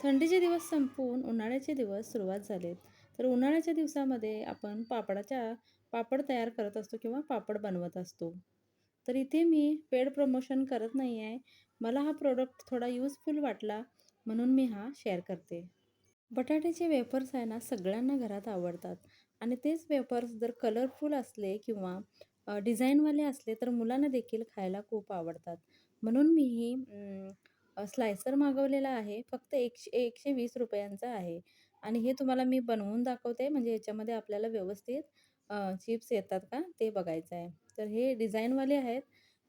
थंडीचे दिवस संपून उन्हाळ्याचे दिवस सुरुवात झालेत. तर उन्हाळ्याच्या दिवसामध्ये आपण पापड तयार करत असतो किंवा पापड बनवत असतो. तर इथे मी पेड प्रमोशन करत नाही आहे. मला हा प्रॉडक्ट थोडा युजफुल वाटला म्हणून मी हा शेअर करते. बटाट्याचे वेफर्स आहे ना सगळ्यांना घरात आवडतात आणि तेच वेफर्स जर कलरफुल असले किंवा डिझाईनवाले असले तर मुलांना देखील खायला खूप आवडतात. म्हणून मी ही स्लायसर मागवलेला आहे. फक्त 120 रुपयांचा आहे आणि हे तुम्हाला मी बनवून दाखवते म्हणजे ह्याच्यामध्ये आपल्याला व्यवस्थित चिप्स येतात का ते बघायचं आहे. तर हे डिझाईनवाले आहेत.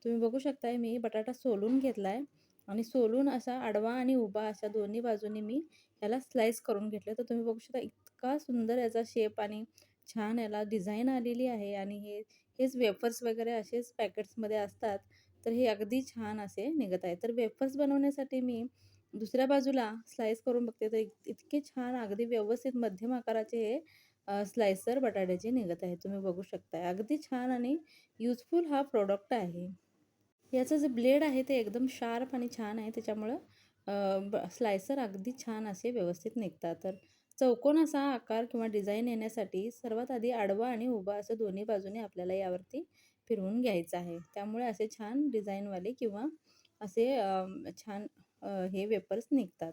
तुम्ही बघू शकताय मी बटाटा सोलून घेतलाय आणि सोलून असा आडवा आणि उभा अशा दोन्ही बाजूनी मी ह्याला स्लाईस करून घेतलं. तर तुम्ही बघू शकता इतका सुंदर याचा शेप आणि छान याला डिझाईन आलेली आहे आणि हेच वेफर्स वगैरे असेच पॅकेट्समध्ये असतात. तर हे अगदी छान असे निघत आहे. तर वेफर्स बनवण्यासाठी मी दुसऱ्या बाजूला स्लाईस करून बघते तर इतके छान अगदी व्यवस्थित मध्यम आकाराचे हे स्लायसर बटाट्याचे निघत आहेत. तुम्ही बघू शकताय. अगदी छान आणि युजफुल हा प्रॉडक्ट आहे. याचं जे ब्लेड आहे ते एकदम शार्प आणि छान आहे त्याच्यामुळं स्लायसर अगदी छान असे व्यवस्थित निघतात. तर चौकोन असा आकार किंवा डिझाईन येण्यासाठी सर्वात आधी आडवा आणि उभा असं दोन्ही बाजूने आपल्याला यावरती फिरवून घ्यायचं आहे. त्यामुळे असे छान डिझाईनवाले किंवा असे छान हे वेफर्स निघतात.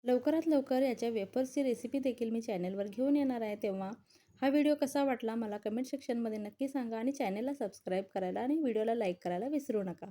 लवकरात लवकर याच्या वेफर्सची रेसिपी देखील मी चॅनेलवर घेऊन येणार आहे. तेव्हा हा व्हिडिओ कसा वाटला मला कमेंट सेक्शनमध्ये नक्की सांगा आणि चॅनेलला सबस्क्राईब करायला आणि व्हिडिओला लाईक करायला विसरू नका.